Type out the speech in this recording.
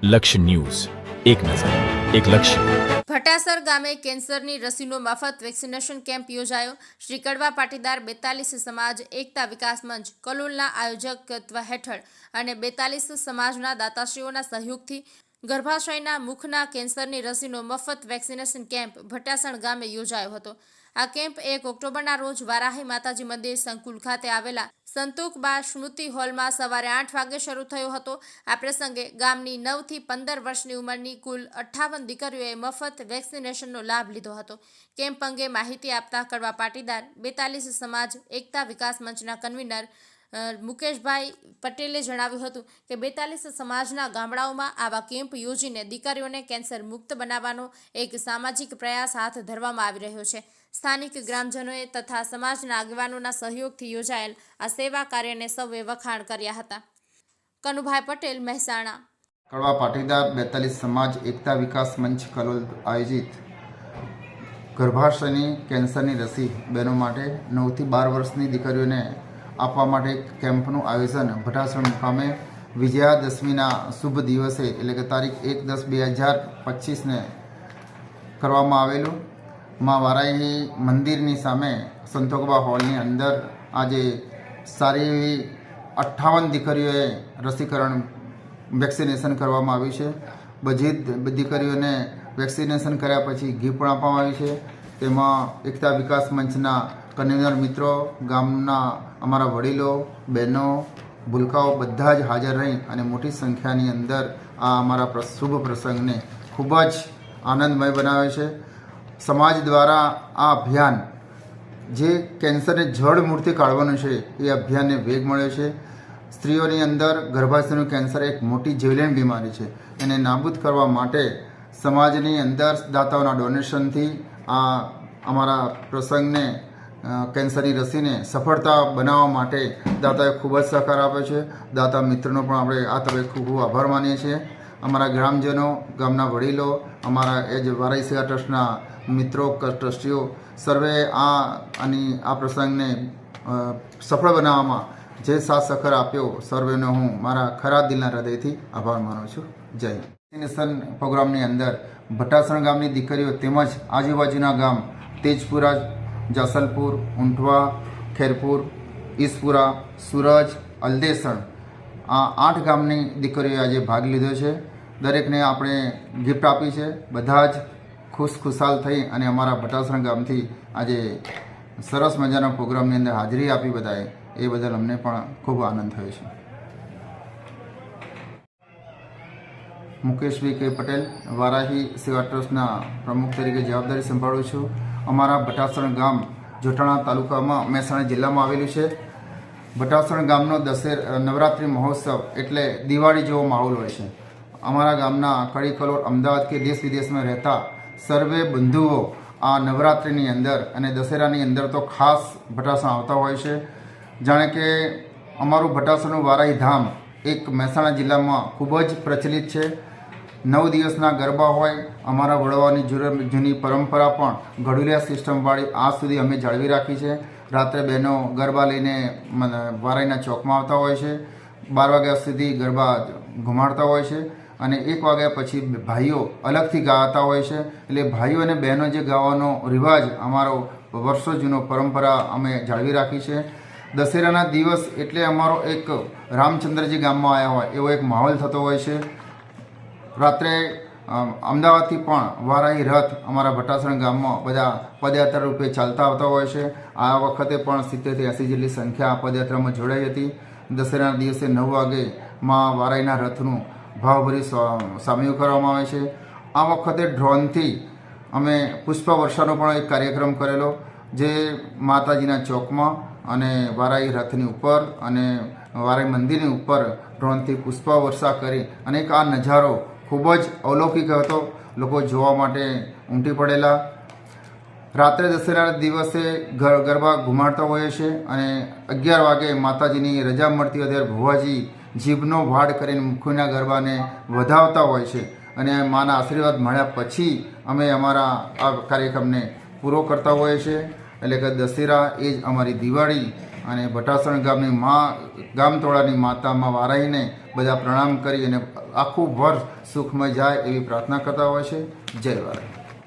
લક્ષ્ય ન્યૂઝ, એક નજર, એક લક્ષ્ય. ભટાસર ગામે કેન્સરની રસીનો મફત વેક્સિનેશન કેમ્પ યોજાયો. શ્રી કડવા પાટીદાર 42 સમાજ એકતા વિકાસ મંચ કલોલના આયોજકત્વ હેઠળ અને 42 સમાજના દાતાશ્રીઓના સહયોગથી ગર્ભાશયના મુખના કેન્સરની રસીનો મફત વેક્સિનેશન કેમ્પ ભટાસણ ગામે યોજાયો હતો. આ કેમ્પ 1 ઓક્ટોબરના રોજ વારાહી માતાજી મંદિર સંકુલ ખાતે આવેલા સંતોકબા સ્મૃતિ હોલમાં સવારે 8 વાગે શરૂ થયો હતો. આ પ્રસંગે ગામની 9 થી 15 વર્ષની ઉંમરની કુલ 58 દીકરીઓએ મફત વેક્સિનેશનનો લાભ લીધો હતો. કેમ્પ અંગે માહિતી આપતા કડવા પાટીદાર 42 સમાજ એકતા વિકાસ મંચના કન્વીનર મુકેશભાઈ પટેલે જણાવ્યું હતું કે 42 સમાજના ગામડાઓમાં આવા કેમ્પ યોજીને દીકરીઓને કેન્સર મુક્ત બનાવવાનો એક સામાજિક પ્રયાસ હાથ ધરવામાં આવી રહ્યો છે. સ્થાનિક ગ્રામજનોએ તથા સમાજના આગેવાનોના સહયોગથી યોજાયેલ આ સેવા કાર્યને સૌએ વખાણ કર્યા હતા. કનુભાઈ પટેલ, મહેસાણા. કડવા પાટીદાર 42 સમાજ એકતા વિકાસ મંચ કલોલ આયોજિત ગર્ભાશયની કેન્સરની રસી બહેનો માટે 9 થી 12 વર્ષની દીકરીઓને આપવા માટે એક કેમ્પનું આયોજન ભટાસણ મુકામે વિજયાદશમીના શુભ દિવસે એટલે કે તારીખ 1/10/2025ને કરવામાં આવેલું. માં વારાહી મંદિરની સામે સંતોકબા હોલની અંદર આજે સારી એવી 58 દીકરીઓએ રસીકરણ વેક્સિનેશન કરવામાં આવ્યું છે. બધી દીકરીઓને વેક્સિનેશન કર્યા પછી ગિફ્ટ પણ આપવામાં આવી છે. તેમાં એકતા વિકાસ મંચના કન્વીનર મિત્રો, ગામના અમારા વડીલો, બહેનો, ભૂલકાઓ બધા જ હાજર રહી અને મોટી સંખ્યાની અંદર આ અમારા શુભ પ્રસંગને ખૂબ જ આનંદમય બનાવે છે. સમાજ દ્વારા આ અભિયાન જે કેન્સરને જડ મૂળથી કાઢવાનું છે એ અભિયાનને વેગ મળ્યો છે. સ્ત્રીઓની અંદર ગર્ભાશયનું કેન્સર એક મોટી જીવલેણ બીમારી છે. એને નાબૂદ કરવા માટે સમાજની અંદર દાતાઓના ડોનેશનથી આ અમારા પ્રસંગને કેન્સરની રસીને સફળતા બનાવવા માટે દાતાએ ખૂબ જ સહકાર આપ્યો છે. દાતા મિત્રનો પણ આપણે આ તબક્કે ખૂબ ખૂબ આભાર માનીએ છીએ. અમારા ગ્રામજનો, ગામના વડીલો, અમારા એ જ વારાહી સેવા ટ્રસ્ટના મિત્રો, ટ્રસ્ટીઓ સર્વે આ પ્રસંગને સફળ બનાવવામાં જે સાથ સહકાર આપ્યો સર્વેનો હું મારા ખરા દિલના હૃદયથી આભાર માનું છું. જય હિન્દ. વેક્સિનેશન પ્રોગ્રામની અંદર ભટાસણ ગામની દીકરીઓ તેમજ આજુબાજુના ગામ તેજપુરા, જાસલપુર, ઊંઠવા, ખેરપુર, ઈસપુરા, સુરજ, અલદેસણ આ 8 ગામની દીકરીઓએ આજે ભાગ લીધો છે. દરેકને આપણે ગિફ્ટ આપી છે. બધા જ ખુશાલ થઈ અને અમારા ભટાસણ ગામથી આજે સરસ મજાના પ્રોગ્રામની અંદર હાજરી આપી બધાએ, એ બદલ અમને પણ ખૂબ આનંદ થયો છે. મુકેશભાઈ કે પટેલ, વારાહી સેવા ટ્રસ્ટના પ્રમુખ તરીકે જવાબદારી સંભાળું છું. અમારા ભટાસણ ગામ જોટાણા તાલુકામાં મહેસાણા જિલ્લામાં આવેલું છે. ભટાસણ ગામનો નવરાત્રિ મહોત્સવ એટલે દિવાળી જેવો માહોલ હોય છે. અમારા ગામના કડી, કલોલ, અમદાવાદ કે દેશ વિદેશમાં રહેતા સર્વે બંધુઓ આ નવરાત્રિની અંદર અને દશેરાની અંદર તો ખાસ ભટાસણ આવતા હોય છે. જાણે કે અમારું ભટાસણનું વારાહી ધામ એક મહેસાણા જિલ્લામાં ખૂબ જ પ્રચલિત છે. 9 દિવસના ગરબા હોય. અમારા વડવાની જૂની પરંપરા પણ ઘડુલિયા સિસ્ટમવાળી આજ સુધી અમે જાળવી રાખી છે. રાત્રે બહેનો ગરબા લઈને વારાહીના ચોકમાં આવતા હોય છે. 12 વાગ્યા સુધી ગરબા ઘુમાડતા હોય છે અને 1 વાગ્યા પછી ભાઈઓ અલગથી ગાતા હોય છે. એટલે ભાઈઓ અને બહેનો જે ગાવાનો રિવાજ અમારો વર્ષો જૂનો પરંપરા અમે જાળવી રાખી છે. દશેરાના દિવસ એટલે અમારો એક રામચંદ્રજી ગામમાં આવ્યા હોય એવો એક માહોલ થતો હોય છે. રાત્રે અમદાવાદથી પણ વારાહી રથ અમારા ભટાસણ ગામમાં બધા પદયાત્રા રૂપે ચાલતા આવતા હોય છે. આ વખતે પણ 70 થી 80 જેટલી સંખ્યા પદયાત્રામાં જોડાઈ હતી. દશેરાના દિવસે 9 વાગે માં વારાહીના રથનું ભાવભરી સામયું કરવામાં આવે છે. આ વખતે ડ્રોનથી અમે પુષ્પ વર્ષાનો પણ એક કાર્યક્રમ કરેલો, જે માતાજીના ચોકમાં અને વારાહી રથની ઉપર અને વારાહી મંદિરની ઉપર ડ્રોનથી પુષ્પ વર્ષા કરી અને એક આ નજારો ખૂબ જ અલૌકિક હતો. લોકો જોવા માટે ઉમટી પડેલા. રાત્રે દશેરાના દિવસે ગરબા ઘુમાડતા હોઈએ છીએ અને 11 વાગે માતાજીની રજા મળતી હોય ત્યારે ભુવાજી જીભનો વાડ કરીને મુખના ગરબાને વધાવતા હોય છે અને માના આશીર્વાદ મળ્યા પછી અમે અમારા આ કાર્યક્રમને પૂરો કરતા હોઈએ છીએ. એટલે કે દશેરા એ જ અમારી દિવાળી અને ભટાસણ ગામની ગામતોળાની માતામાં વારાઈને બધા પ્રણામ કરી અને આખું વર્ષ સુખમય જાય એવી પ્રાર્થના કરતા હોય છે. જય વારાઈ.